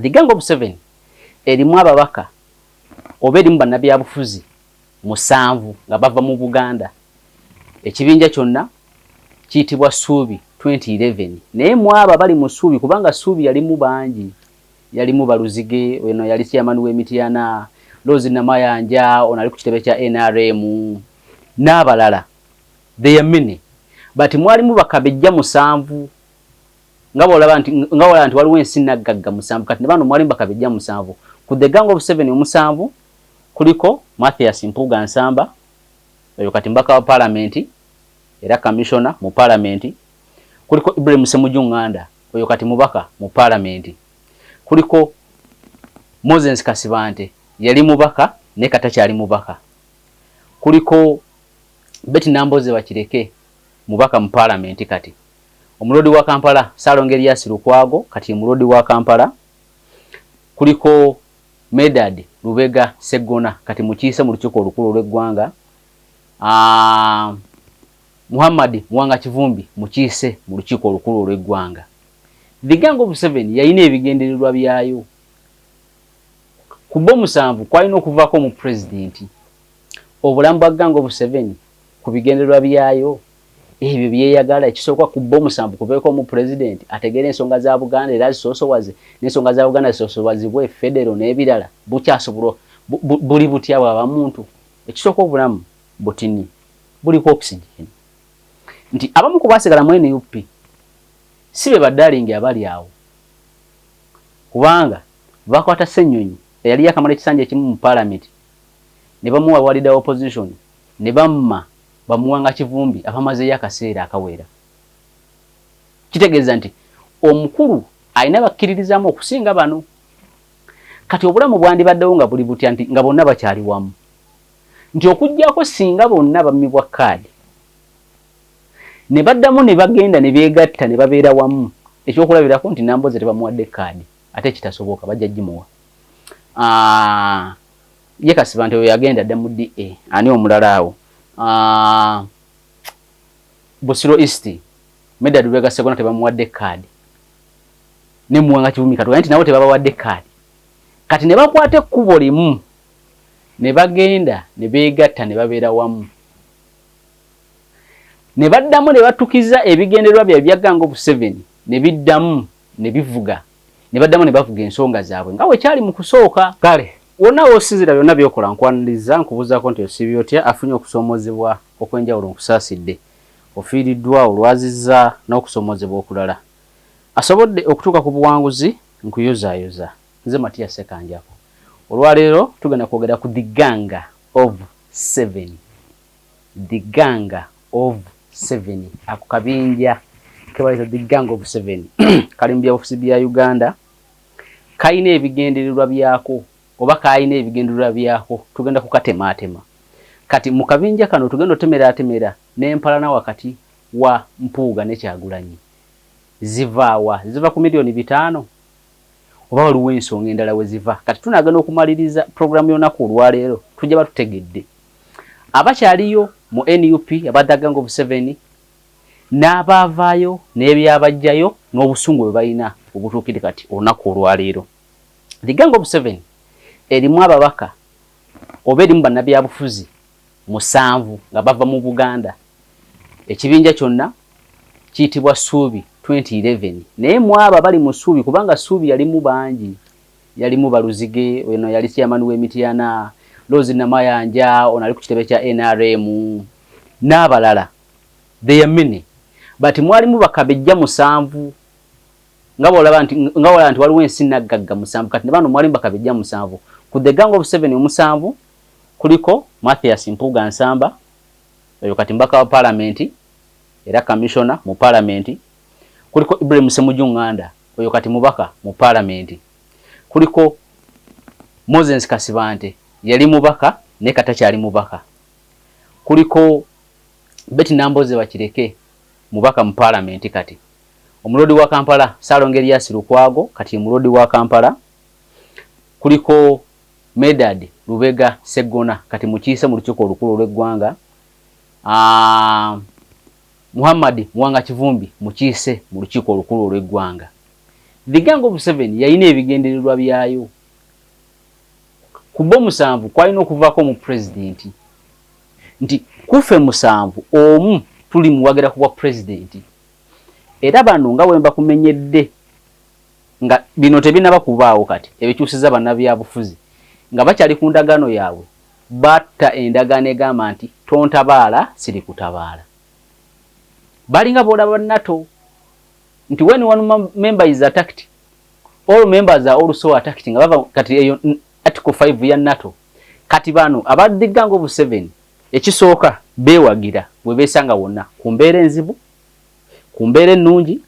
The Gang of Seven erimu ababaka oba erimu bannabyabufuzi musanvu nga bava mu Buganda. Ekibinja kyonna kiyitibwa Ssuubi 2011. Naye mu abo bali mu Ssuubi kubanga Ssuubi yalimu bangi. Yalimu Baluzige, weno yali chairman w'Emityana, Rose Namayanja, onali ku kitebe kya NRM, n'abalala. They are many. But mwalimu bakabejja musanvu. Ngabo nti waliwo ensi naggagga musanvu. Kati ne bano mwalimu bakabejja musanvu. Ku The Gang of Seven omusanvu kuliko Mathias Mpuuga Nsamba, oyo kati mbaka wa parliament era commissioner mu parliament. Kuliko Ibrahim Ssemujju Nganda, oyo kati mubaka mu parliament. Kuliko Moses Kasibante, yali mubaka ne katakyali mubaka. Kuliko Betty Namboze Bakireke, mubaka mu parliament kati. Omulodi wa Kampala Salonge Elias Lukwago, kati omulodi wa Kampala. Kuliko Medad Lubega Segona, kati mukiise mu lukiiko olukulu lw'eggwanga. Muhammad Mwanga Kivumbi mukiise mu lukiiko olukulu lw'eggwanga. The Gang of Seven yayina ebigendererwa byayo. Ku bo musanvu kwalina okuvaako mu president. Obulamu bwa Gang of Seven ku bigendererwa byayo ebyo byeyagala ekisooka ku bo musanvu kuveeko mu president ategere ensonga za Buganda era zisoosowaze n'ensonga za Buganda zisoosowazibwe federal n'ebirala bukyasobola buli butya bwaba muntu ekisooka obulamu butini buliko oxygen. Nti abamu ku baasigala mu NUP sibe baddalingi abali awo kubanga bakwata Ssenyonyi eyali yakamala ekisanja ekimu mu parliament ne bamuwa walida opposition ne bamma bamuwanga Kivumbi abamazeyo akaseera akawera. Kitegeeza nti omukulu alina bakkiririzaamu okusinga bano. Kati obulamu bwandibaddewo nga buli butya nti nga bonna bakyali wamu. Nti okuggyako singa bonna bammibwa kaadi ne baddamu ne bagenda ne beegatta ne babeera wamu. Ekyokulabirako nti Namboze tebamuwadde kaadi ate kitasoboka bajja gimuwa. Ye Kasibante oyo yagenda dda mu DA ani omulala awo. Busiro East Medad Lubega Segona tebamuwadde kaadi. Ne Muwanga Kivumbi katoya nti nabo tebabawadde kaadi. Kati ne bakwata ekkubo limu ne bagenda ne beegatta ne babeera wamu. Ne baddamu ne batukiza ebigendererwa bya Gang of Seven ne biddamu ne bivuga. Ne baddamu ne bavuga ensonga zaabwe nga bwe kyali mu kusooka. Kale wonna w'osinzira byonna byokola nkwaniriza nkubuuzaako nti osiibye otya afunye okusoomozebwa okwenjawulo nkusaasidde. Ofiiriddwa olwazizza n'okusoomozebwa okulala. Asobodde okutuuka ku buwanguzi nkuyozaayoza. Nze Matiya Ssekanjako. Olwaleero tugenda kwogera ku The Gang of Seven. The Gang of Seven. Ako kabinja kebaleta The Gang of Seven. Kali mu byabufuzi bya Uganda. Kayina ebigendererwa byako oba kayina ebigendererwa byako tugenda kukatemaatema. Kati mu kabinja kano tugenda otemera n'empalana wakati wa Mpuuga ne Kyagulanyi. Ziva ku milioni 5 oba waliwo ensonga endala we ziva. Kati tunaagana okumaliriza programu y'olunaku olwaleero tujja batutegedde. Abakyaliyo mu NUP aba The Gang of Seven n'abaavaayo n'ebyabajjayo n'obusungu bwe balina obutuukire kati olunaku olwaleero. The Gang of Seven erimu ababaka oba erimu bannabyabufuzi musanvu nga bava mu Buganda. Ekibinja kyonna kiyitibwa Ssuubi 2011. Naye mu abo bali mu Ssuubi kubanga Ssuubi yalimu bangi. Yalimu Baluzige, weno yali chairman w'Emityana, Rose Namayanja, onali ku kitebe kya NRM, n'abalala. They are many. But mwalimu bakabejja musanvu. Ngabo nti waliwo ensi naggagga musanvu. Kati ne bano mwalimu bakabejja musanvu. Ku The Gang of Seven omusanvu kuliko Mathias Mpuuga Nsamba, oyo kati mbaka wa parliament era commissioner mu parliament. Kuliko Ibrahim Ssemujju Nganda, oyo kati mubaka mu parliament. Kuliko Moses Kasibante, yali mubaka ne katakyali mubaka. Kuliko Betty Namboze Bakireke, mubaka mu parliament kati. Omulodi wa Kampala Salonge Elias Lukwago, kati omulodi wa Kampala. Kuliko Medad Lubega Segona, kati mukiise mu lukiiko olukulu lw'eggwanga. Muhammad Mwanga Kivumbi mukiise mu lukiiko olukulu lw'eggwanga. The Gang of Seven yayina ebigendererwa byayo. Kubo musanvu kwalina okuvaako mu president. Nti kufe musanvu omu tuli muwagira kuba president. Era bano nga wemba kumenyedde nga bino tebinaba kubaawo kati ebikyusiza bannabyabufuzi nga bakyali ku ndagaano yaabwe batta endagaano egamba nti tontabaala siri kutabaala. Balinga boolaba NATO nti when one member is attacked all members are also attacked nga bava kati eyo article 5 ya NATO. Kati bano aba The Gang of Seven ekisooka beewagira bwe beesanga wonna ku mbeera enzibu ku mbeera ennungi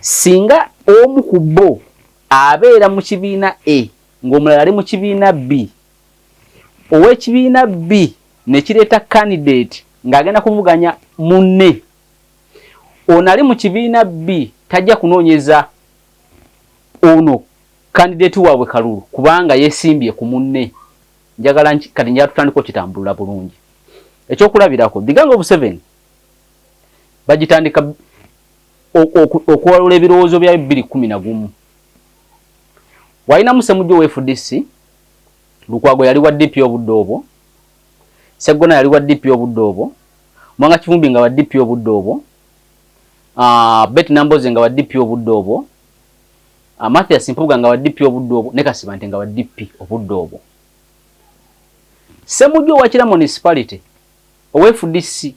singa omu ku bo abeera mu kibiina A ng'omulala ali mu kibiina B ow'ekibiina B ne kireeta candidate ng'agenda kuvuganya munne ono ali mu kibiina B tajja kunoonyeza ono candidate waabwe kalulu kubanga yeesimbye ku munne. Njagala kati njala tutandika okitambulula bulungi. Ekyokulabirako The Gang of Seven bagitandika okuwalula ebirowoozo bya 2011. Walina Musemujju wa FDC, Lukwago yali wa DP obudde obwo, Sseggona yali wa DP obudde obwo, Mwanga Kivumbi nga wa DP obudde obwo, Betty Namboze nga wa DP obudde obwo, Mathias Mpuuga nga wa DP obudde obwo, ne Kasibante nga wa DP obudde obwo. Ssemujju wa Kira municipality owa FDC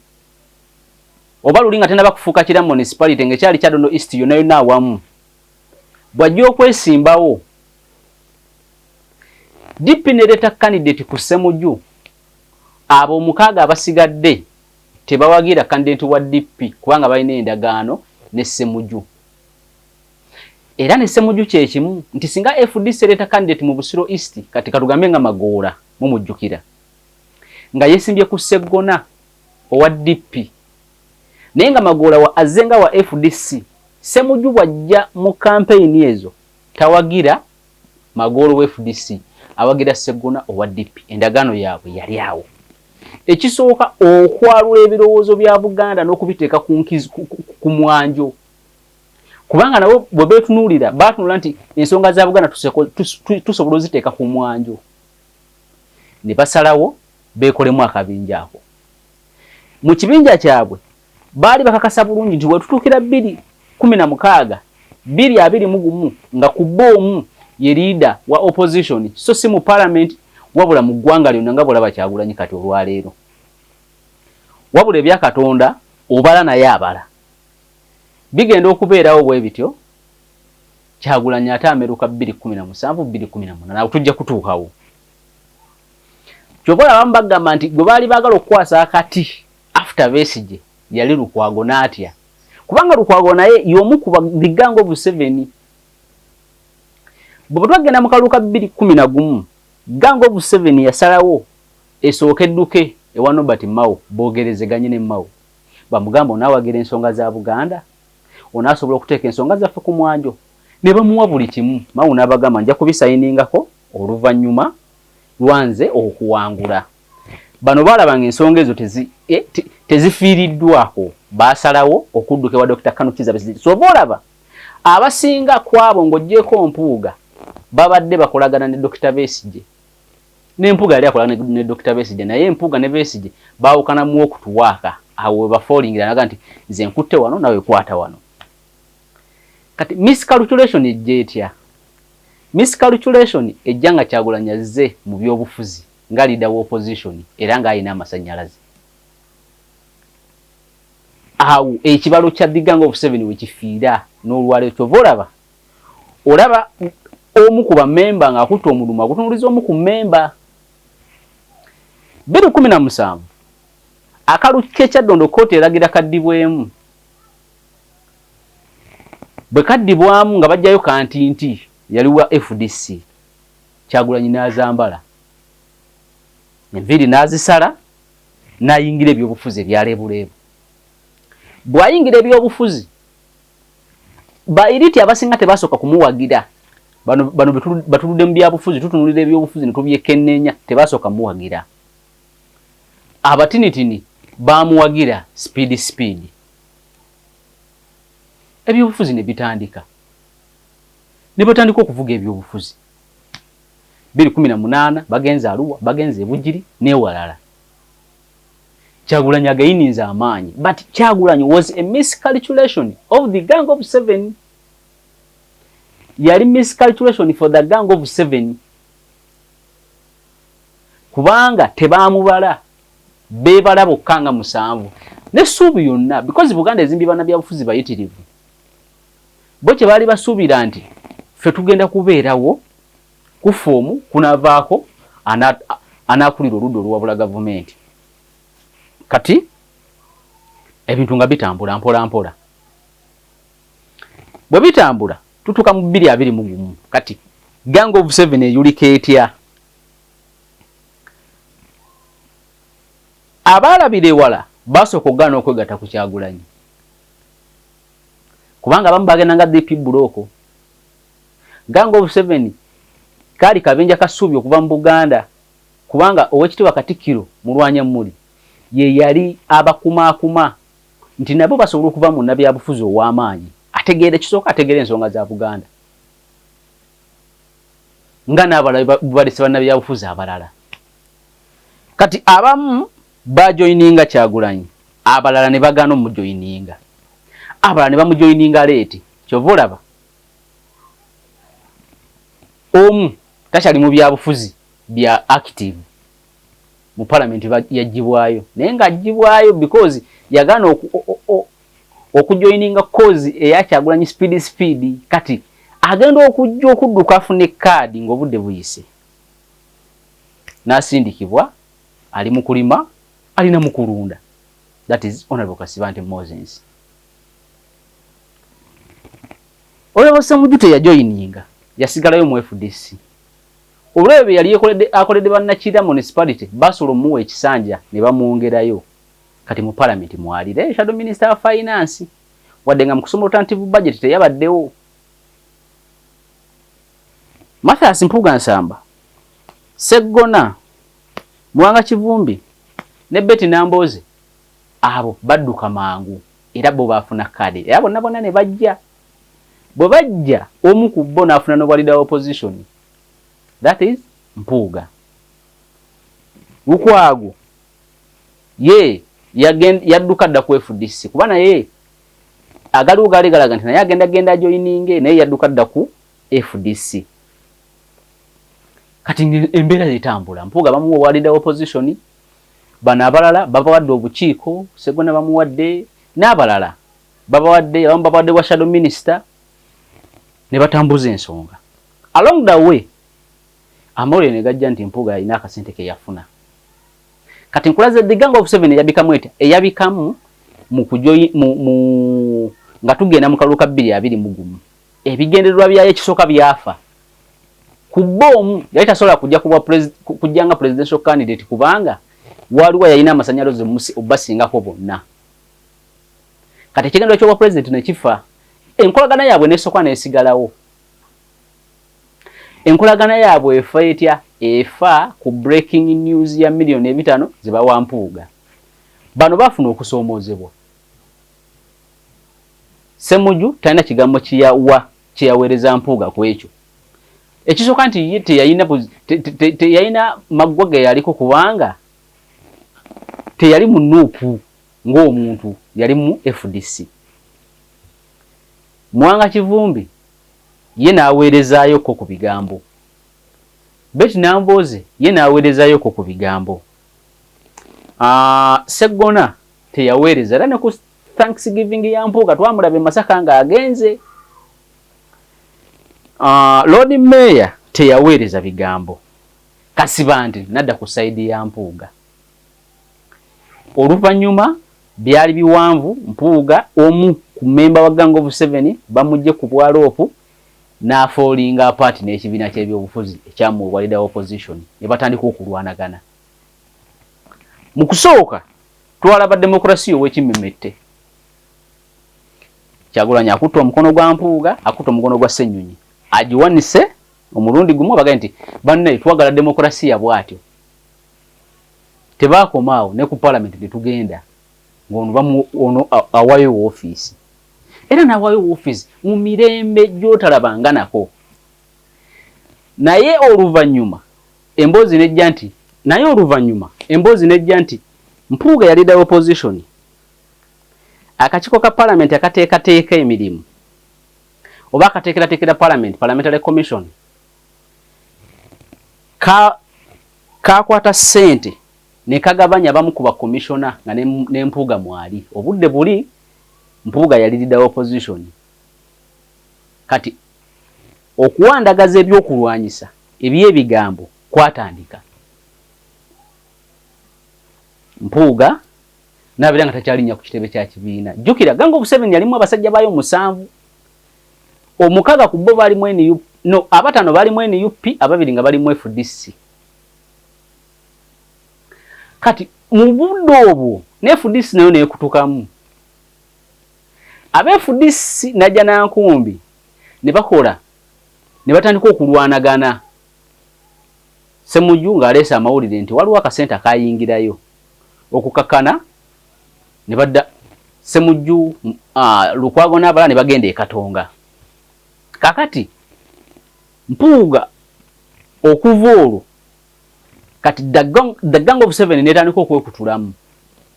oba luli nga tennaba kufuuka Kira municipality ng'ekyali Kyadondo East yonna awamu bw'ajja okwesimbawo DP nereeta candidate ku Ssemujju abo omukaaga abasigadde tebawagira candidate wa DP kubanga balina endagaano ne Ssemujju. Era ne Ssemujju kye kimu nti singa FDC ereeta candidate mu Busiro East kati katugambe nga Magoola mumujjukira nga yeesimbye ku Sseggona owa DP naye nga Magoola wa azenga wa FDC Ssemujju bw'ajja mu campaign ezo tawagira Magoola wa FDC awagira Sseggona owa DP. Endagaano yaabwe yali awo. Ekisooka okwalula ebirowoozo bya Buganda n'okubiteeka ku mwanjo kubanga nabo bwe beetunuulira baatunula nti ensonga za Buganda tusobola oziteeka ku mwanjo ne basalawo beekolemu akabinja ako. Mu kibinja kyabwe baali bakakasa bulungi nti wetutuukira 2016 2021 nga ku boomu ye leader wa opposition so si mu parliament wabula mu ggwanga lyonna nga bw'olaba Kyagulanyi kati olwaleero. Wabula ebya Katonda obala naye abala bigenda okubeerawo bwe bityo Kyagulanyi ate ameruka 2017 2018 nawe tujja kutuukawo. Kyova abamu bagamba nti gwe baali baagala okukwasa akati after Besigye yali Lukwago n'atya kubanga Lukwago naye y'omu ku The Gang of Seven. Bwe twagenda mu kaluka 2011 Gang of Seven yasalawo esooka edduke ewa Nobert Mao boogerezeganye ne Mao bamugamba onaawagira ensonga za Buganda onaasobola okuteeka ensonga zaffe ku mwanjo ne bamuwa buli kimu. Mao n'abagamba nja kubisayiningako oluvannyuma lwanze okuwangula. Bano baalabanga ensonga ezo tezifiiriddwako baasalawo okudduka ewa Dr. Kanu Kizza Besigye. So boolaba abasinga kwabo ng'oggyeko Mpuuga babadde bakolagana ne Dr. Besigye ne Mpuuga yali akolagana ne Dr. Besigye naye Mpuuga ne Besigye baawukanamu okutuwaaka awo we bafoolingira naga nti nze nkutte wano nawe kwata wano. Kati miscalculation ejja etya? Miscalculation ejja nga Kyagulanyi azze mu byobufuzi nga leader wa opposition era ng'alina amasannyalaze. Awo ekibalo kya The Gang of Seven we kifiira n'olwaleero kyova olaba omu ku bammemba ng'akutte omuluma akutunuliza omu ku mmemba. 2017 akalu k'Ekyadondo kkooti eragira kaddibwemu. Bwe kaddibwamu nga bajjayo kantinti yali wa FDC Kyagulanyi n'azambala enviiri n'azisala n'ayingira ebyobufuzi ebyaleebuleebu. Bw'ayingira ebyobufuzi bayiriti abasinga tebasooka kumuwagira. Bano batuludde mu byabufuzi tutunulira ebyobufuzi ne tubyekenneenya tebasooka muwagira. Abatinitini baamuwagira speed. Ebyobufuzi ne bitandika. ne batandika okuvuga ebyobufuzi 2018 bagenze Arua bagenze Bugiri ne walala Kyagulanyi agayininza amaanyi but Kyagulanyi was a miscalculation of the Gang of 7 yali miscalculation for the Gang of 7 kubanga tebamubala bebala bokanga 7 ne suubi yonna because Buganda ezimbibwa na byabufuzi bayitirivu boche bali basubira nti fe tugenda kubeerawo ku fomu kunavaako anakulira oluddo oluwabula gavumenti kati ebintu nga bitambula mpola mpola bwe bitambula tutuka mu 2021 kati Gang of 7 eyulika etya abalabire wala basooka ogana okwegata ku Kyagulanyi kubanga abamu bagenda nga DP Buloko Gang of 7 kali kabenja kasubi okuva mu Buganda kubanga owekitiibwa Katikkiro mulwanya muli ye yali abakumakuma nti nabo basobola okuva mu nabyabufuzi ow'amaanyi ategeera kisooka ategeera ensonga za Buganda nga n'abalala balese bannabyabufuzi abalala kati abamu bajoininga Kyagulanyi abalala ne bagana omujoininga abalala ne bamujoininga leeti kyova olaba omu tashali mu byabufuzi bya active mu parliament yajibwayo naye nga ajibwayo because yagana okujoininga cause eya Kyagulanyi speed kati agenda okujja okudduka afune card ng'obudde buyise nasindikibwa ali mu kulima alina mu kulunda that is Honorable Kasibante Moses Olwo Ssemujju yajoininga yasigalayo mu FDC olwebe yali akoledde bannakira municipality basolo muwe ekisanja ne bamwongerayo kati mu parliament mwalire shadow minister of finance wadenga mu kusoma alternative budget teyabaddewo Mathias Mpuga Nsamba Seggona Mwanga Kivumbi ne Betty Namboze abo badduka mangu era bo bafuna kadi era bonna ne bajja bwe bajja omu ku bo n'afuna no leader opposition that is Mpuga ukwago ye yadduka dda ku FDC kubana ye agali ugaligalaga nti naye agenda joininge naye yadduka dda ku FDC kati embeera zitambula Mpuga bamuwa leader opposition bana abalala babawadde obukiiko Seggona bamuwadde n'abalala babawadde abamu babawadde wa shadow minister ne batambuza ensonga along the way amole ne gajja nti Mpuga alina akasente ke yafuna kati nkulaze the Gang of 7 yabikamu eti eyabikamu mu kujoyi mu nga tugenda mu kaluka 220 ebigendererwa byaye kisooka byafa ku bomu yaita sola kujja nga presidential candidate kubanga waliwo yalina amasanyalaze musi obasingako bonna kati ekigendo ky'obwa president ne kifa enkolagana yaabwe n'esooka n'esigalawo enkolagana yaabwe efa etya efa ku breaking news ya milioni 5 zibawa Mpuga bano bafuna okusoomoozebwa Ssemujju talina kigambo kiyaweereza Mpuga ku ekyo ekisooka nti ye teyalina maggwa ge yaliko kubanga teyali mu nuupu ng'omuntu yali mu FDC Mwanga Kivumbi ye n'aweerezaayo ko ku bigambo Betty Namboze ye n'aweerezaayo ko ku bigambo Seggona teyaweereza era ne ku Thanksgiving ya Mpuga twamulabe Masaka nga agenze Lord Mayor teyaweereza bigambo Kasibante nadda ku side ya Mpuga oluvannyuma byali biwanvu Mpuga omu ku member wa Gang of 7 bamujje ku bwaloopu n'afoolinga apart n'ekibiina ky'ebyobufuzi ekyamuwa leader opposition ne batandika okulwanagana mu kusooka twalaba demokrasiya ow'ekimmemmette Kyagulanyi akutta omukono gwa Mpuga akutta omukono gwa Ssenyonyi agiwanise omulundi gumu baga nti banne twagala demokrasiya bwatyo tebakomaawo ne ku parliament getugenda ng'ono awayo office era n'awayo office mu mirembe gy'otalabanga nako naye oluvanyuma emboozi nejja nti Mpuuga yali da opposition akakiiko ka parliament akateekateeka emirimu oba akateekerateekera parliamentary commission kakwata ssente ne kagabanya abamu ku bakomishona nga ne Mpuuga mwali obudde buli Mpuuga yali da opposition kati okuwandagaza ebyokulwanyisa ebyebigambo kwatandika Mpuuga nabira nga takyalinya ku kitebe kya kibiina jjukira gango Museveni yalimu abasajja bayo 7 omukaga ku bo bali mwene no abatano bali mwene UP ababiri nga bali mu FDC kati mu budde obwo ne FDC nayo nekutukamu abe FDC najja na nkumbi ne bakola ne batandika okulwanagana Ssemujju ng'aleese amawulire nti waliwo akasente akayingirayo okukakana ne badda Ssemujju Lukwago n'abala ne bagenda e Katonga kakati Mpuuga okuva olwo kati the gang of 7 netandika okwekutulamu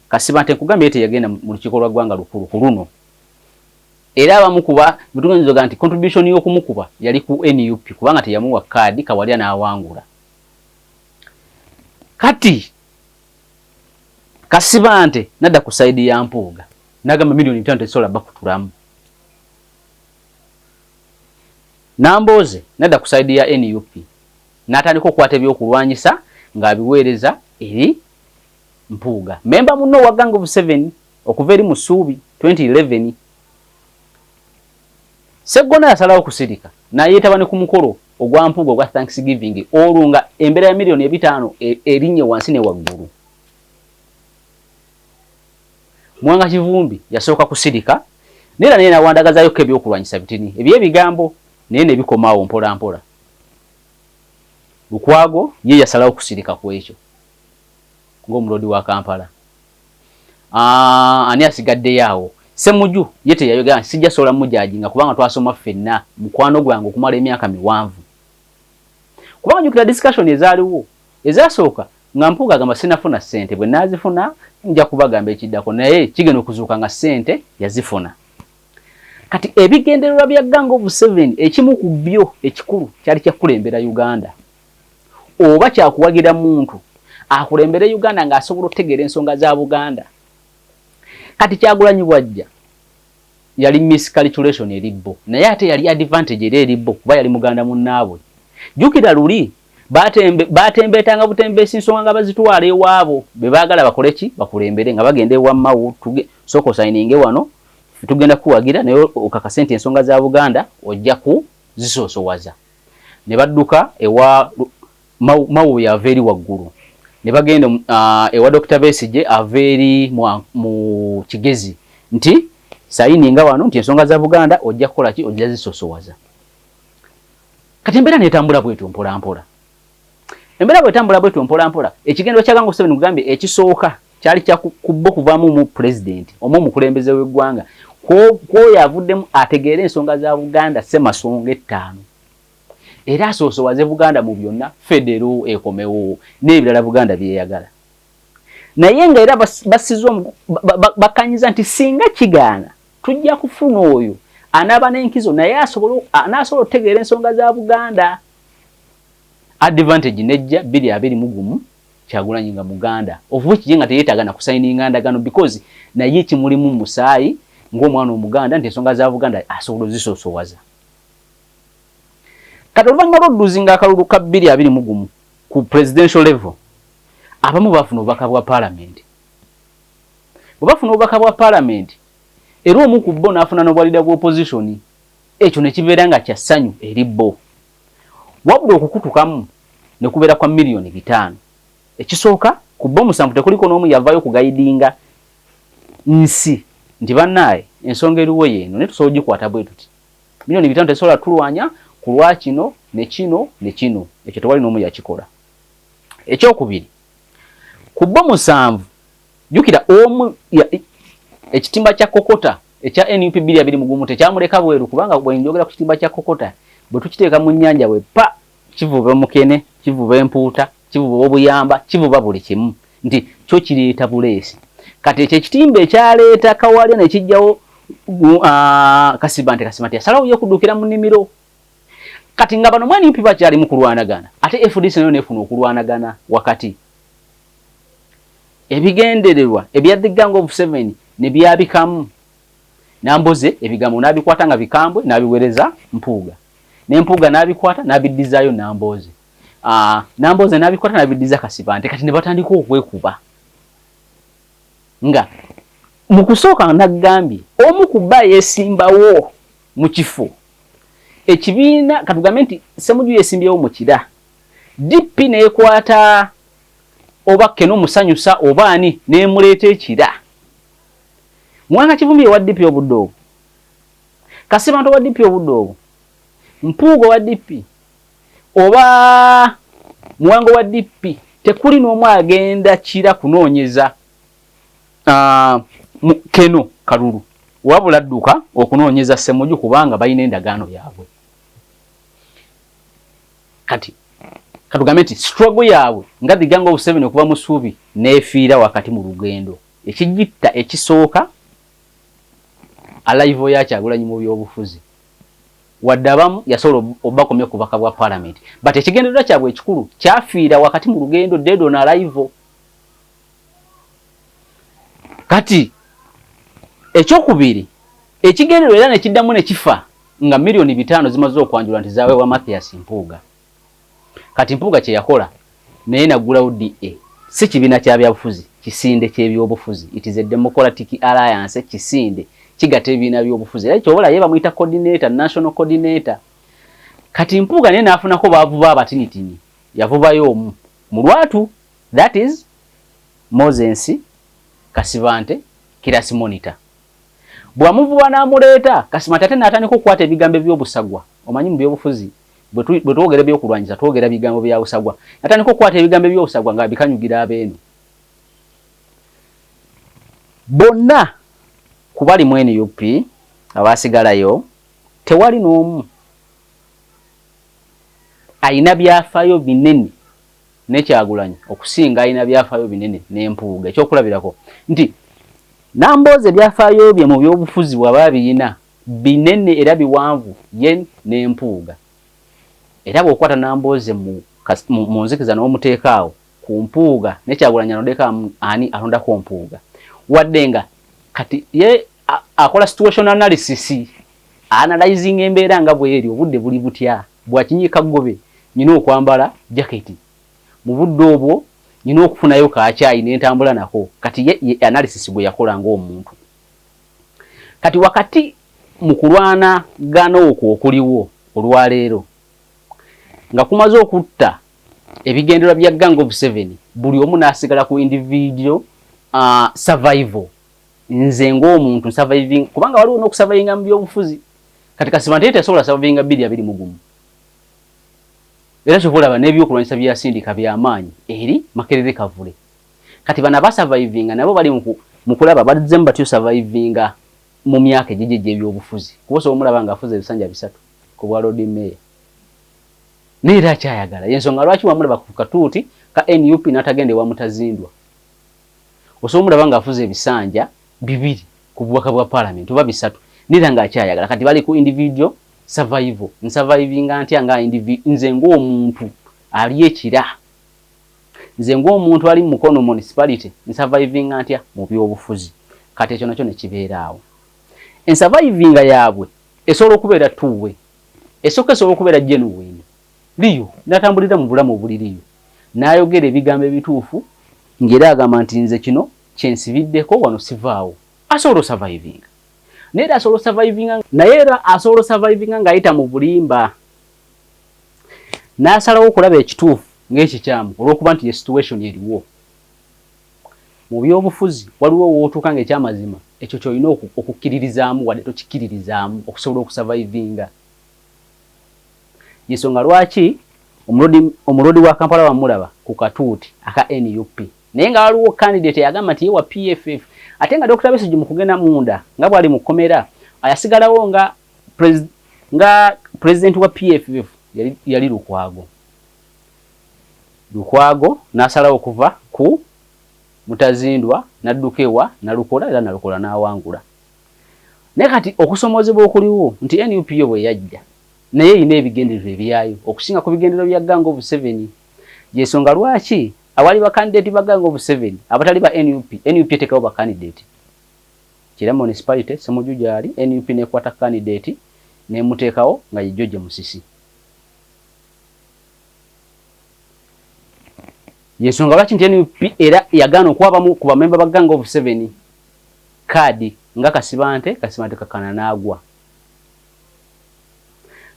Kasiba nte nkugambye ete yagenda mu lukiiko lwa ggwanga lukulu ku luno era abamukuba bitunganyizoga nti contribution y'okumukuba yali ku NUP kubanga teyamuwa kaadi Kawalya n'awangula kati Kasiba nte nadda ku side ya Mpuuga nagamba milioni 5 tesobola bakutulamu Nambooze nadda ku side ya NUP n'atandika okukwata ebyokulwanyisa ng'abiweereza eri Mpuuga memba muno wa Gang of 7 okuva eri Musuubi 2011 Sseggona yasalawo kusirika n'ayeetaba ne ku mukolo ogwa Mpuuga ogwa Thanksgiving olunga embeera ya milioni 5 erinye wansi ne waggulu Mwanga Kivumbi yasooka kusirika nera naye nawandagazayo ko ebyokulwanyisa bitini ebyebigambo naye ne bikomaawo mpola mpola Lukwago ye yasalawo kusirika ku ekyo ng'omulodi wa Kampala ani asigadde yaawo Ssemujju ye teyayogera sijja sola mujajinga kubanga twasoma ffenna mukwano gwange okumala emyaka miwanvu kubanga njukira discussion ezaaliwo ezasooka nga Mpuuga agamba sinafuna ssente bwe naazifuna nja kubagamba ekiddako naye kigenda okuzuuka nga ssente yazifuna kati ebigendererwa bya Gang of 7 ekimu ku byo ekikulu kyali kyakulembera Uganda oba kyakuwagira muntu akulembere Uganda ng'asobola okutegeera ensonga za Buganda kati Kyagulanyi Bwajja yali miscalculation eribbo naye ate yali advantage eribbo kuba yali muganda munnaabwe jukira luli batembetanga butembeesi nsonga nga bazitwala ewaabo be baagala bakoleki bakulembere nga bagenda ewa mawu soko signinge wano tugenda kuwagira naye okakasente ensonga za Buganda ojja ku zisoosowaza ne badduka ewa mawu yaveeri waggulu ne bagenda ewa Dr. Besigye aveeri mu Kigezi nti sayininga wano nti ensonga za Buganda ojja kukola ki ojja zisoosowaza kati embeera netambula bwetyo mpola mpola embeera bwetambula bwetyo mpola mpola ekigendo kya Gang of 7 kugambye ekisooka kyali kya kubbo kuvaamu mu president omukulembeze w'eggwanga kwoyo avuddemu ategeera ensonga za Buganda Ssemasonga 5 era asoosowaze Buganda mu byonna federo ekomewo n'ebirala Buganda byeyagala naye nga era basizo bakanyiza nti singa kigaana tujja kufuna oyo anaaba n'enkizo naye anasobola okutegeera ensonga za Buganda advantage nejja 220 Kyagulanyi nga Muganda of which yenga teyeetaaga na kusayininga ndagano because naye kimulimu musaayi ng'omwana Omuganda nti ensonga za Buganda asobola zisoosowaza kati oluvannyuma lw'oluduzinga akalulu ka 220 ku presidential level abamu bafuna obubaka bwa parliament bwe bafuna obubaka bwa parliament era omu ku bo n'afuna n'obwalida bwa opposition ekyo ne kibeera nga kya ssanyu eri bo wabula okukutukamu ne kubeera kwa milioni 5 ekisooka ku bo 7 tekuliko n'omu yavaayo kugayidinga nsi nti bannaaye ensonga eriwo yeeno naye tusobola ogikwata bwe tuti milioni 5 tesobola tulwanya ku lwa kino ne kino ne kino ekyo tewali n'omu yakikola ekyokubiri ku bo 7 jukira omu ekitimba kya Kokota ekya NUP 220 tekyamuleka bweru kubanga bwe njogera ku kitimba kya Kokota bwe tukiteeka mu nnyanja we pa kivuba mukene, kivuba empuuta, kivuba obuyamba, kivuba buli kimu. Nti kyo kireeta buleesi. Kati ekyo ekitimba ekyaleeta Kawalya ne kijjawo Kasibante yasalawo ye kuddukira mu nnimiro. Kati nga bano mwani UP bakyali mu kulwanagana. Ate FDC nayo nefuna okulwanagana wakati. Ebigendererwa ebya the Gang of 7 ne byabikamu. Namboze ebigambo nabikwata nga bikambwe nabiwereza Mpuuga. Ne Mpuuga nabikwata nabiddizayo Namboze. Namboze nabikwata nabiddiza Kasibante. Kati ne batandika okwekuba. Nga mukusooka nagambye omu kuba yesimbawo mu kifo ekibiina katugambe nti Ssemujju yesimbyewo mu kira DP nekwata oba Keno musanyusa oba ani nemuleeta ekira Mwanga Kivumbi wa DP obudde obwo Kasibante wa DP obudde obwo Mpuuga wa DP oba Mwango wa DP tekuli n'omu agenda kira kunoonyeza Keno Kalulu wabula dduka okunoonyeza Ssemujju kubanga balina endagaano yaabwe. Kati katugambe nti struggle yaabwe nga the Gang of 7 okuva mu ssuubi neefiira wakati mu lugendo. Ekigitta ekisooka alive ya Kyagulanyi mu byobufuzi. Wadde abamu yasobola obakomya ku bubaka bwa Parliament. But ekigendererwa kyabwe ekikulu kyafiira wakati mu lugendo dead on arrival. Kati ekyokubiri ekigendererwa era ne kiddamu ne kifa nga milioni 5 zimaze okwanjula nti zaawe wa Mathias Mpuuga. Kati Mpuuga kye yakola naye nagulawo DA si kibiina kya byabufuzi kisinde ky'ebyobufuzi. It is a Democratic Alliance kisinde kigatta ebibiina by'obufuzi. Era kyobola ye bamuyita coordinator, national coordinator. Kati Mpuuga naye naafunako baavuba abatinitini yavubayo omu mu Lwatu, that is Moses Kasibante Kirasi Monitor. Bwamuvuba n'amuleeta Kasibante ate n'atandika okukwata ebigambo by'obusagwa. Omanyi mu byobufuzi bwe twogera by'okulwanyisa twogera bigambo bya busagwa. Atandika okukwata ebigambo by'obusagwa nga bikanyugira abeenu. Bonna kubali mu NUP abasigalayo tewali n'omu ayina byafaayo binene ne Kyagulanyi okusinga ayina byafaayo binene n'Empuuga. Ekyokulabirako nti Namboze byafaayo bye mu byobufuzi bw'aba birina binene era biwanvu ye n'Empuuga. Era bw'okwata Namboze mu nzikiza n'omuteekaawo ku Mpuuga ne Kyagulanyi anodeka ani alondako Mpuuga. Wadde nga kati ye akola situation analysis analyzing embeera nga bw'eri obudde buli butya bwakinyiika gobe nyina okwambala jaketi mu budde obwo nyina okufunayo kacaayi n'entambula nako. Kati ye analysis bwe yakola ng'omuntu. Kati wakati mu kulwana gano okwo okuliwo olwaleero nga kumaze okutta ebigendererwa bya Gang of 7 buli omu n'asigala ku individual survival. Nze ng'omuntu surviving kubanga waliwo n'okusurvivinga mu byobufuzi. Kati Kasibante tesobola survivinga 221. Era kyolaba n'ebyokulwanyisa byasindika by'amaanyi eri Makerere Kavule. Kati bana basurvivinga nabo bali mu kulaba bazemba batyo survivinga mu myaka egijje ebyobufuzi. Kubosa omulaba nga afuze ebisanja 3 ku bwa Lord Mayor. Nera kyayagala yensonga lwaki wamulaba ku katuuti ka NUP n'atagende wa Mutazindwa. Osomulaba nga afuze ebisanja 2 ku bubaka bwa Parliament oba 3 nera nga kyayagala. Kati bali ku individual survival. Survivinga antya nga nze ng'omuntu ali ekira. Nze ng'omuntu ali mu Mukono municipality survivinga antya mu byobufuzi. Kati ekyo nakyo ne kibeeraawo. Survivinga yaabwe esobola okubeera tuwe. Esobola okubeera genuine. Liyo natambulira mu bulamu buliriyo. N'ayogera ebigambo ebituufu ng'era agamba nti nze kino kyensibiddeko wano sivaawo. Asobola survivinga. Nera asobola survivinga naye era asobola survivinga ng'ayita mu bulimba. N'asalawo okulaba ekituufu ng'ekikyamu olw'okuba nti ye situation eriwo. Mu byobufuzi waliwo wootuuka ng'ekyamazima ekyo ky'olina okukkiririzaamu wadde tokikiririzaamu okusobola okusurvivinga. Yensonga lwaki omulodi wa Kampala wamulaba ku katuuti aka NUP. Naye nga waliwo candidate yagamba nti ye wa PFF. Ate nga Dr. Besigye mu kugenda munda nga bwali mu kkomera ayasigalawo nga president wa PFF yali Lukwago. Lukwago n'asalawo okuva ku Mutazindwa n'addukewa Nalukola era Nalukola n'awangula. Naye kati okusomozebwa okuliwo nti NUP yo bwe yajja naye ine ebigendererwa ebyayo okusinga ku bigendererwa bya Gang of Seven. Yensonga lwaki awali ba candidate ba Gang of Seven abatali ba NUP etekawo ba candidate. Kira municipality Ssemujju ali NUP nekwata candidate nemuteekawo nga ye George Musisi. Yensonga lwaki nti NUP era yagaana okwabamu ku bamemba ba Gang of Seven kadi nga Kasibante kakana n'agwa.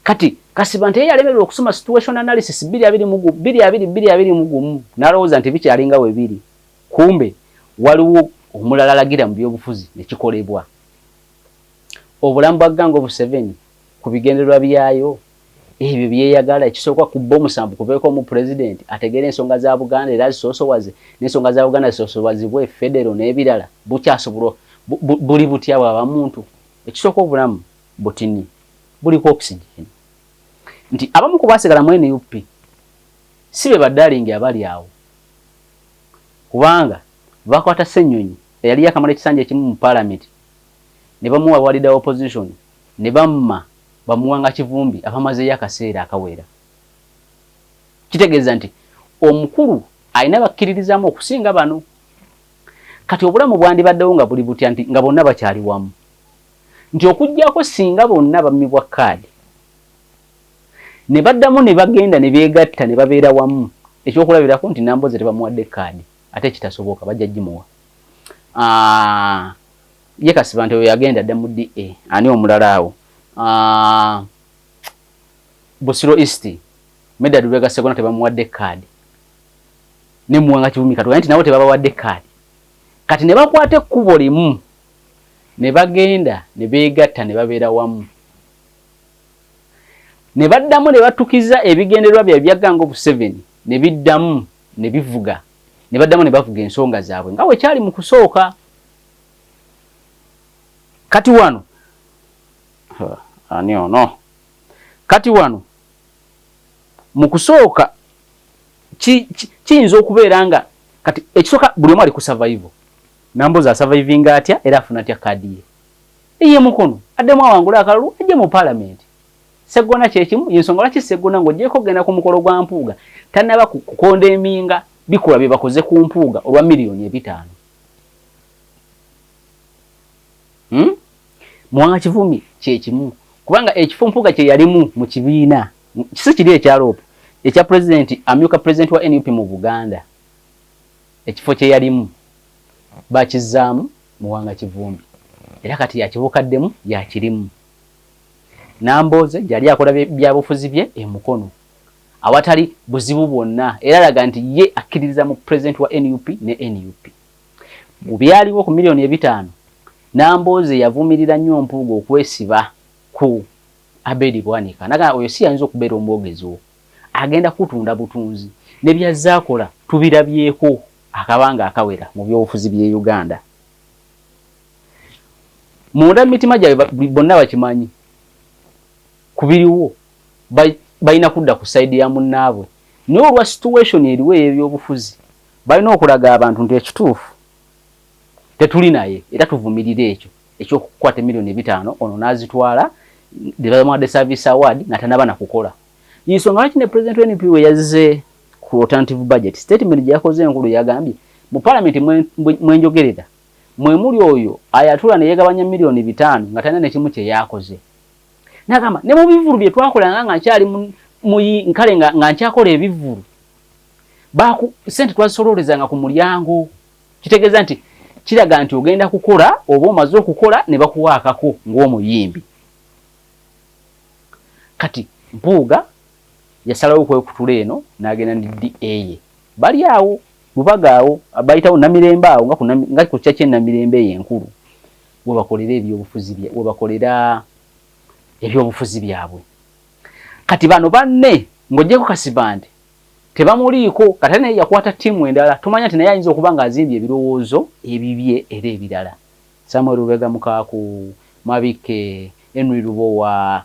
Kati Kasibante yalemererwa okusoma situation analysis 220 n'alowooza nti bikyalinga we biri. Kumbe waliwo omulala alagira mu byobufuzi nekikolebwa. Obulamu bwa Gang of Seven ku bigendererwa byayo ebyo byeyagala ekisooka ku bomusambu kubeeko mu president ategere ensonga za Buganda era zisoosowaze n'ensonga za Buganda zisoosowazibwe federal n'ebirala bukyasobola buli butya bwa muntu ekisooka obulamu butini buli ko oxygen nti abamu kubasigala mu NUP sibe badalingi abali awo kubanga bakwata Ssenyonyi eyali yakamala ekisanja ekimu mu parliament ne bamuwa walida opposition ne bamma bamuwanga Kivumbi abamazeyo akaseera akawera. Kitegeeza nti omukulu alina bakkiririzamu okusinga bano. Kati obulamu bwandibaddewo nga buli butya nti nga bonna bakyali wamu. Nti okuggyako singa bonna bammibwa kaadi ne baddamu ne bagenda ne beegatta ne babeera wamu ekyokulabirako nti Namboze tebamuwadde kaadi ate kitasoboka bajja gimuwa. Ye Kasibante we yagenda dda mu DA ani omulala awo. Busiro East Medad Lubega Segona tebamuwadde kaadi ne Muwanga Kivumi Katonda nti nabo tebabawadde kaadi. Kati ne bakwate ekkubo limu ne bagenda ne beegatta ne babeera wamu ne baddamu ne batukiza ebigendererwa bya Gang of Seven ne biddamu ne bivuga ne baddamu ne bavuga ensonga zaabwe nga we kyali mu kusooka. Kati wano ani ono kati wano mu kusooka kiyinza okubeera nga kati ekisooka buli omu ali ku survival. Namboze asurvivinga atya era afuna atya kaadi ye iye mukono addemu awangula akalulu ajje mu parliament. Segona kyekimu yensonga lwaki Segona ng'ogyeko genda ku mukolo gwa Mpuuga tannaba kukonda eminga bikola bye bakoze ku Mpuuga olwa $5,000,000. Muwanga Kivumi kyekimu kubanga ekifo Mpuuga kye yalimu mu kibiina kisi kiri ekyaloopa ekya president amyuka president wa NUP mu Buganda ekifo kye yalimu bakizaamu Muwanga Kivumi era kati yakibukaddemu yakirimu. Namboze yali akola byabufuzi bye emukono awatali buzibu bwonna era alaga nti ye akkiririza mu president wa NUP ne NUP. Mu byaliwo ku $5,000,000 Namboze yavumirira nnyo Mpuuga okwesiba ku Abedi Bwanika naga oyo si ayinza okubeera omwogezi wo agenda kutunda butunzi ne byazaakola tubirabyeko akabanga akawera mu byobufuzi bye Uganda. Munda mitima gyawe bonna bakimanyi kubiriwo balina kudda ku side ya munnaabwe naye olwa situation eriwo ebyobufuzi balina okulaga abantu nti ekituufu tetuli naye era tuvumirire ekyo ekyokukwata $5,000,000 ono n'azitwala Development Service Award nga tanaba na kukola. Yensonga lwaki ne President NUP we yazze ku alternative budget statement gye yakoze enkulu yagambye mu parliament mwenjogerera mwe muli oyo ayatula ne yegabanya $5,000,000 nga tana ne kimu kye yakoze. Nagamba ne mu bivuru bye twakola nga nkyali mu nkale nga nkyakola ebivuru baku sente twasololezanga ku mulyango kitegeeza nti kiraga nti ogenda kukola oba omaze okukola ne bakuwaakako ng'omuyimbi. Kati Mpuuga yasalawo kwekutula eno n'agenda ndi DA bali awo lubagaawo abayitawo Namirembe awo nga ku kya Namirembe yenkulu we bakolera ebyobufuzi byabwe. Kati bano banne ng'ogyeko Kasibante tebamuliiko kati naye yakwata ttiimu endala tumanya nti naye ayinza okuba ng'azimbye ebirowoozo ebibye era ebirala. Samuel Lubega Mukaaku Mabike Henry Lubowa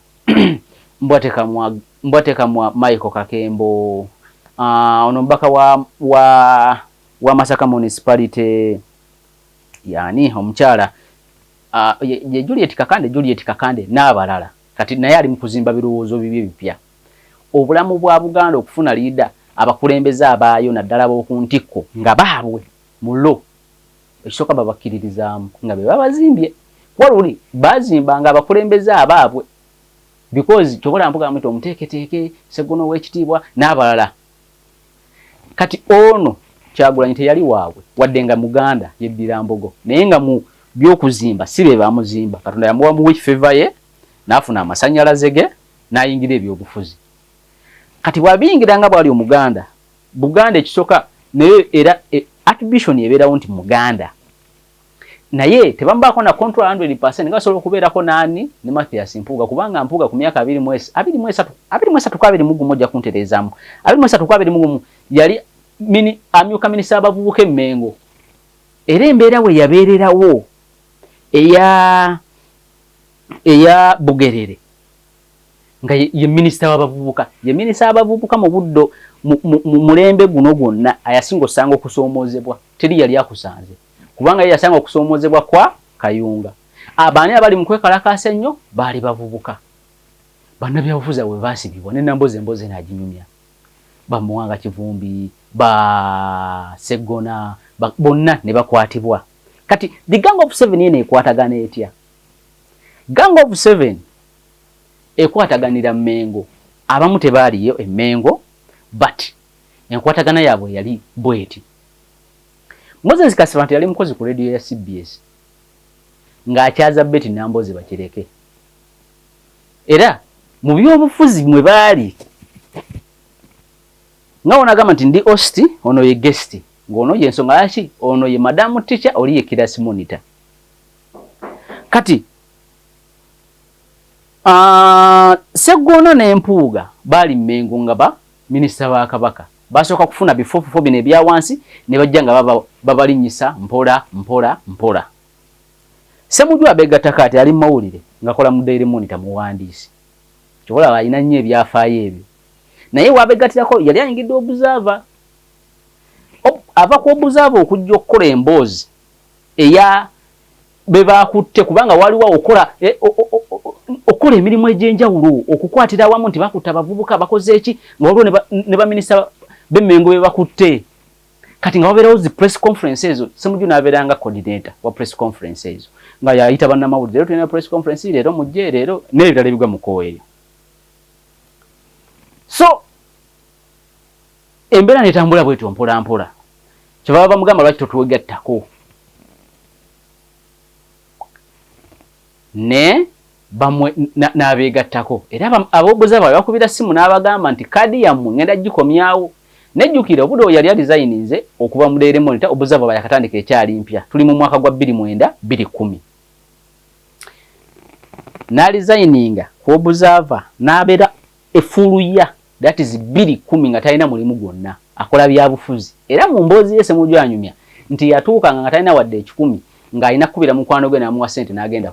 Mbwatekamwa Michael Kakembo ono mbaka wa Masaka municipality yani omukyala ye Juliet Kakande n'abalala kati naye ali mu kuzimba birowoozo bibi ebipya. Obulamu bwa Buganda okufuna liida abakulembeze abaayo naddala b'okuntikko nga baabwe mulo ekisooka babakkiririzaamu nga be babazimbye waluli bazimba nga abakulembeze abaabwe because kyobola mpuga mwita omuteeketeeke Sseggona ow'ekitiibwa n'abalala. Kati ono Kyagulanyi teyali waabwe wadde nga Muganda yeddira mbogo naye nga mu byokuzimba si be bamuzimba. Katonda yamuwa mu favor ye n'afuna amasannyalaze ge n'ayingira ebyobufuzi. Kati bw'abiyingira nga bwali Omuganda Buganda ekisooka naye era attribution ebeerawo nti Muganda naye tebambaako na control 100% nga basobola okubeerako nani ne Mathias Mpuuga kubanga Mpuuga ku myaka 23 mujja kuntereezaamu 23 yali amyuka minisita abavubuka Emmengo era embeera we yabeererawo eya Bugerere nga ye minisita w'abavubuka mu buddo mu mulembe guno gwonna ayasinga osanga okusoomoozebwa teri yali akusanze kubanga yasanga okusoomoozebwa kwa Kayunga. Abaani abali mu kwekalakaasa ennyo baali bavubuka bannabyabufuzi bwe baasibibwa ne Namboze n'aginyumya bamuwanga Kivumbi ba Sseggona bonna ne bakwatibwa. Kati the Gang of Seven ene ekwatagana etya? Gang of Seven ekwataganira Mmengo abamu tebaaliyo Emmengo but enkwatagana yaabwe yali bweti. Moses Kasivante yali mukozi ku radio ya CBS ng'akyaza Betty Namboze bakireke era mu byobufuzi mwe baali nga onagamba nti ndi host ono ye guest ng'ono ye nsonga yaki ono ye madam teacher oli ye class monitor. Kati Sseggona n'Empuuga baali Mmengo nga ba minisita wa Kabaka basooka kufuna bifofofo bino ebya wansi ne bajja nga babalinnyisa mpola. Ssemujju abeegattako ati ali mu mawulire ng'akola mu Daily Monitor muwandiisi kyobola alina nnyo ebyafaayo ebyo naye waabeegattirako yali ayingidde Observer ava ku Observer okujja okukola emboozi eya be baakutte kubanga waliwo okola emirimu egy'enjawulo okukwatira awamu nti bakutte abavubuka bakoze eki nga waliwo ne baminisita b'Emmengo be bakutte. Kati nga wabeerawo zi press conference ezo Ssemujju n'abeeranga coordinator wa press conference ezo nga yayita bannamawulire leero tulina press conference leero mujje leero n'ebirala ebigwa mu koowa eyo. So embeera netambula bwetyo mpola kyebaba bamugamba lwaki totuwegattako ne bamwe n'abeegattako era Observer bakubira simu n'abagamba nti kadi yammwe ngenda gikomyawo nejjukira obudde yali designinze okuva mu Daily Monitor Observer bayakatandika ekyali mpya tuli mu mwaka gwa 2009-2010 na designinga ku Observer n'abeera efuluya that is 2010 nga talina mulimu gwonna akola byabufuzi era mu mboozi ye Ssemujju anyumya nti yatuuka nga talina wadde 10 nga alina kubira mukwano gwe n'amuwa ssente n'agenda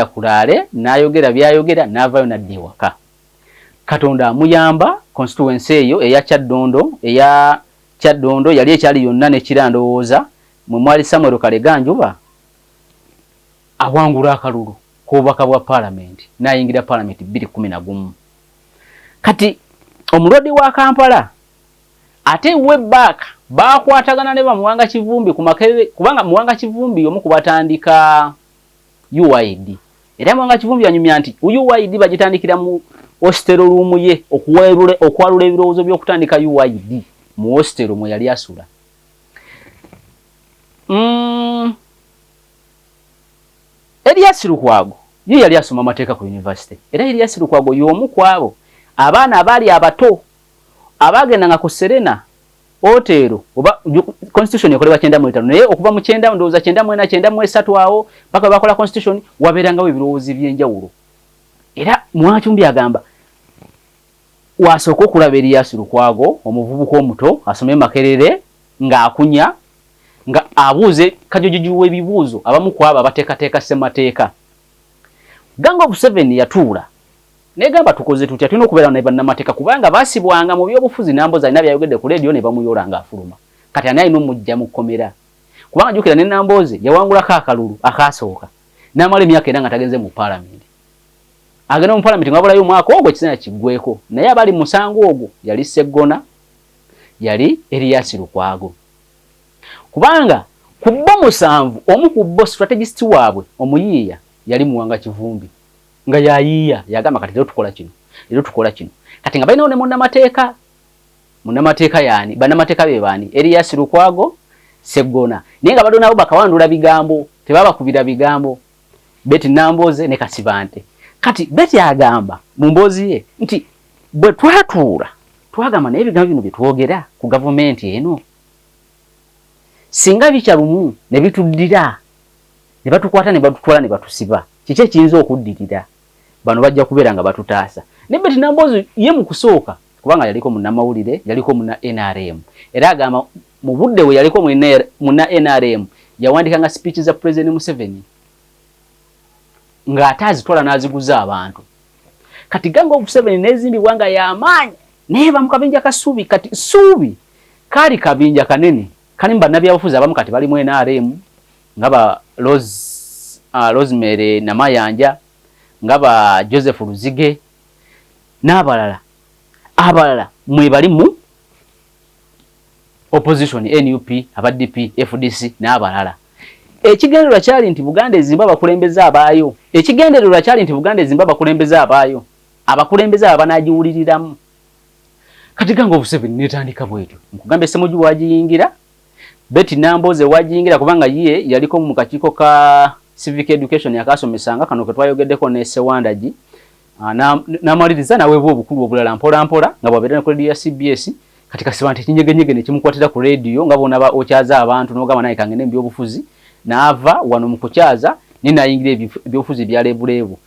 kulaale n'ayogera byayogera n'avaayo n'adda ewaka. Katonda amuyamba constituency eyo eya Kyaddondo yali ekyali yonna nekira ndowooza mwe mwali Samuel Kaleganjuba awangula akalulu k'obubaka bwa Parliament n'ayingira Parliament 2011. Kati omulodi wa Kampala ate we back bakwatagana ne bamuwanga Kivumbi ku Makerere kubanga muwanga Kivumbi omu kubatandika UID era muwanga Kivumbi yanyumya nti UID bagitandikira mu hostel room ye okwalula ebirowoozo by'okutandika UID mu hostel mwe yali asula. Elias Lukwago ye yali asoma amateeka ku university era Elias Lukwago y'omu kwabo abaana abaali abato abagenda nga ku Serena Otero oba constitution ekolebwa 95 naye okuva mu 9 ndowooza 94 awo paka bakola constitution wabeerangawo ebirowoozo by'enjawulo era Mwachumbi agamba wasooka okulaba Elias Lukwago omuvubuka omuto asome Makerere ng'akunya nga abuuze kajojoju w'ebibuuzo abamu kwabo abateekateeka ssemateeka. Gang of Seven yatuula negamba tukoze tutya tulina okubeera ne bannamateeka kubanga basibwanga mu byobufuzi Nambooze alina byayogedde ku leediyo ne bamuyola ng'afuluma kati ani alina omujja mu kkomera kubanga jjukira ne Nambooze yawangulako akalulu akaasooka n'amala emyaka 4 nga tagenze mu paalamenti agenda mu paalamenti nga wabulayo omwaka ogwo ekiseera kiggweko naye abali musango ogwo yali Sseggona yali Erias Lukwago kubanga ku bo 7 omu ku bo strategist waabwe omuyiiya yali Muwanga Kivumbi nga yayiiya yagamba kati lero tukola kino kati nga balinawo ne munnamateeka yaani bannamateeka be baani Erias Lukwago Sseggona naye nga bado nabo bakawandula bigambo tebabakubira bigambo Betty Nambooze ne Kasibante kati Betty agamba mu mboozi ye nti bwe twatuula twagamba naye ebigambo bino bye twogera ku gavumenti eno singa bikyalumu ne bituddira ne batukwata ne batutwala ne batusiba kiki ekiyinza okuddirira bano bajja kubeera nga batutaasa ne Betty Nambooze ye mu kusooka kubanga yaliko munnamawulire yaliko munna NRM era agamba mu budde we yaliko munna NRM yawandikanga speech za President Museveni ng'ate azitwala n'aziguza abantu kati Gang of 7 nezimbibwa nga y'amaanyi naye bamu kabinja kasuubi kati suubi kali kabinja kanene kali bannabyabufuzi abamu kati bali mu NRM ngaba Rosemary Namayanja ngaba Joseph Luzige n'abalala mwe bali mu opposition NUP abadp FDC n'abalala ekigendererwa kyali nti Buganda ezimba abakulembeze abaayo abakulembeze abanagiwuliriramu kati Gang of 7 netandika bwetyo nkugamba Ssemujju wagiyingira Betty Nambooze wagiyingira kubanga ye yaliko mu kakiiko ka civic education yakasomesanga kano ke twayogeddeko ne Sewandagi n'amaliriza naweebwa obukulu obulala mpola nga bwabeera ku radio ya CBS kati Kasibante kinyegenyege ne kimukwatira ku radio nga bona okyaza abantu n'ogamba naye kangene mbyobufuzi n'ava wano mu kukyaza ninayingira ebyobufuzi bya lebulebu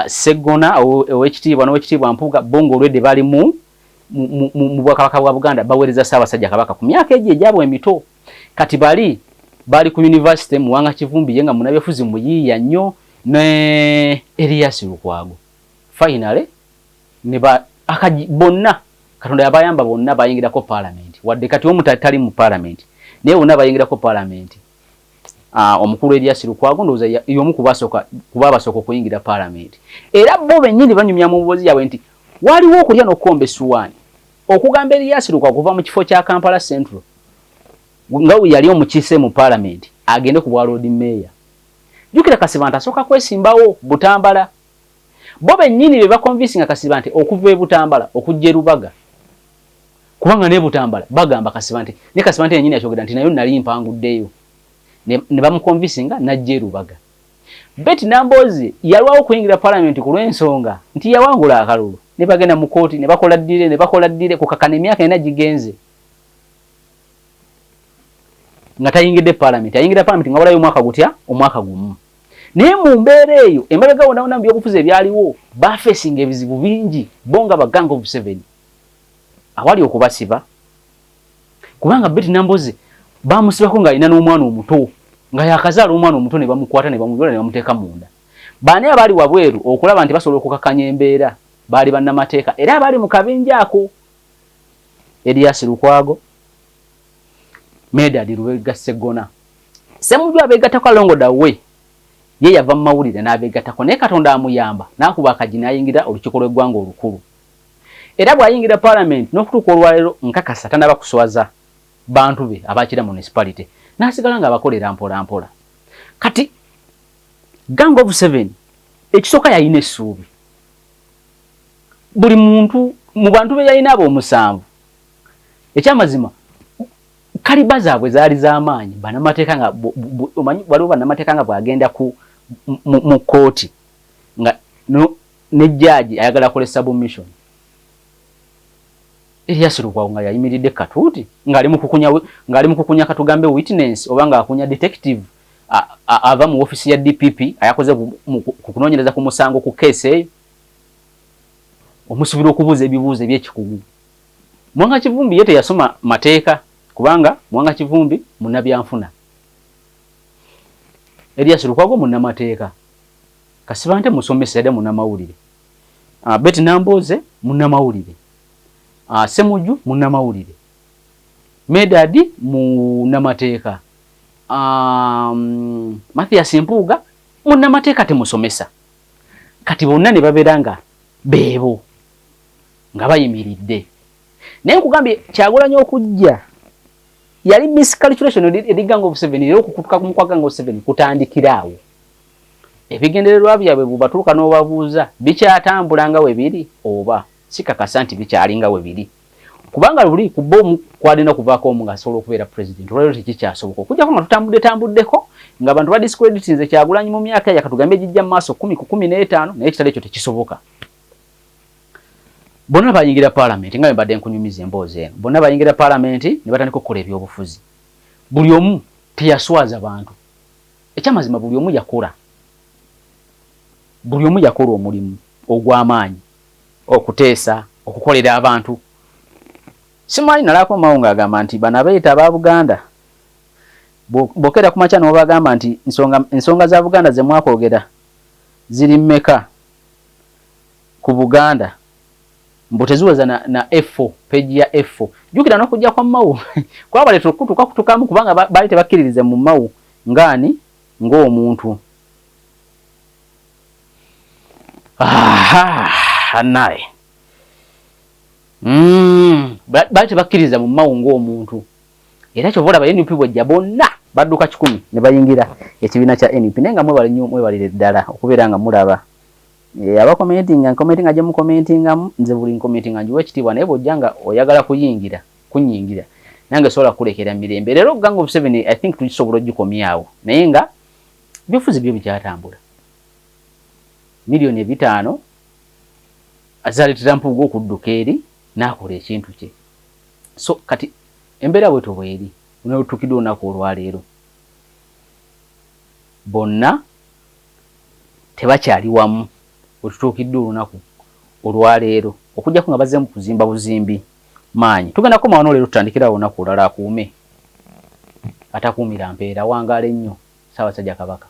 Sseggona n'owekitiibwa Mpuuga bongo olwedde bali mu bwakabaka bwa Buganda baweereza Ssaabasajja Kabaka ku myaka egyo egyabwe emito kati bali ku university Muwanga Kivumbi ye nga munnabyabufuzi muyiiya nnyo ne Erias Lukwago finally bonna Katonda yabayamba bonna bayingirako parliament wadde kati omutali mu parliament naye bonna bayingirako parliament omukulu Erias Lukwago ndowooza y'omu kubasooka okuyingira parliament era bo bennyini banyumya mu mboozi yaabwe nti waliwo okulya n'okukomba essuwaani okugamba Erias Lukwago kuva mu kifo kya Kampala Central nga yali omukiise mu parliament agende ku bwa Lord Mayor jjukira Kasibante asooka kwesimbawo Butambala bo bennyini be bakonvinsinga Kasibante okuva e Butambala okujja e Lubaga kubanga ne Butambala bagamba Kasibante ne Kasibante yennyini yakyogera nti nayo nali mpanguddeyo ne bamukonvinsinga n'ajja e Lubaga Betty Nambooze yalwawo okuyingira parliament ku lw'ensonga nti yawangula akalulu ne bagenda mu kooti ne bakola ddire kukakana emyaka 4 gigenze nga tayingidde parliament ayingira parliament nga walayo omwaka gumu naye mu mbeera eyo emabega wonna mu byobufuzi ebyaliwo bafeesinga ebizibu bingi bonga ba Gang of 7 awali okubasiba kubanga Betty Nambooze bamusibako nga alina n'omwana omuto nga yakazaala omwana omuto ne bamukwata ne bamuyola ne bamuteeka munda baani abaali wabweru okulaba nti basobola okukakanya embeera baali bannamateeka era abaali mu kabinja ako Erias Lukwago Medard Lubega Sseggona Ssemujju abeegattako alongo dawe ye yava mu mawulire n'abeegattako naye Katonda amuyamba n'akuba akagi n'ayingira olukiiko lw'eggwanga olukulu era bw'ayingira parliament n'okutuuka olwaleero nkakasa tanaba kuswaza bantu be abakira municipality n'asigala nga abakolera mpola kati Gang of 7 ekisooka yalina essuubi buli muntu mu bantu be yalina abo 7 ekyamazima kaliba zaabwe zaali z'amaanyi bannamateeka nga waliwo bannamateeka nga bw'agenda mu kooti nga ne jjaaji ayagala akole submission Erias Lukwago nga yayimiridde katuuti ng'ali mu kukunya katugambe witness oba ng'akunya detective ava mu ofisi ya DPP ayakoze ku kunoonyereza ku musango ku keesi eyo omusuubira okubuuza ebibuuzo eby'ekikugu Muwanga Kivumbi ye teyasoma mateeka kubanga Muwanga Kivumbi munnabyanfuna Erias Lukwago munnamateeka Kasibante musomesa era munnamawulire Betty Namboze munnamawulire, Semuju munnamawulire, Medadi munnamateeka, Mathias Mpuuga munnamateeka temusomesa. Kati bonna ne babeera nga beebo nga bayimiridde. Naye nkugambye Kyagulanyi okujja yali miscalculation eri Gang of Seven, era okukutuka ku Gang of Seven kutandikiraawo. Ebigendererwa byabwe bubatuuka n'obabuuza bikyatambula nga we biri oba sikakasa nti bikyalinga we biri. Kubanga luli kubo kwalina kuvaako omu ng'asobola okubeera president, olwaleero tekikyasoboka. Okujjako nga tutambuddeko nga abantu badiscreditinze Kyagulanyi mu myaka yakatugambe gijja mu maaso 10 ku 15, naye ekitalo ekyo tekisoboka. Bonna bayingira parliament nga mbadde nkunyumiza emboozi eno. Bonna bayingira parliament ne batandika okukola ebyobufuzi. Buli omu teyaswaza bantu. Ekyamazima buli omu yakola. Buli omu yakola omulimu ogw'amaanyi okuteesa okukolera abantu. Simanyi nalako mawunga agamba nti bana beeta aba Buganda bokera ku makya n'obagamba nti ensonga za Buganda ze mwakoogera ziri mmeka ku Buganda mbu teziweza na F4 page ya F4. Jukira n'okujja kwa mawu kwaba leto kutukamu kubanga bali tebakkiririze mu mawu ngani ng'omuntu. Anaye bali tebakkiriza mu mawu ng'omuntu. Era kyovola ba NUP bwejja bonna badduka 10 ne bayingira ekibiina kya NUP. Nenga mwebalire ddala okubeera nga mulaba aba commentinga gye mu commentingamu, nze buli commentinga njiwa ekitiibwa, naye bw'ojja nga oyagala kunyingira nange sobola kulekera mirembe. Leero Gang of Seven I think tukisobola ogikomyawo, naye nga byofuzi byo bikyatambula. Milioni 5 azaleetera Mpuuga okudduka eri n'akola ekintu kye. So kati embeera bweto bweri unatukidde olunaku olwaleero bonna tebakyali wamu wetutuukidde olunaku olwaleero okujjako nga bazzeemu kuzimba buzimbi maanyi. Tugenda komawo n'olero tutandikira olunaku olulala akuume atakuumira mpeera wangaala ennyo Ssaabasajja Kabaka.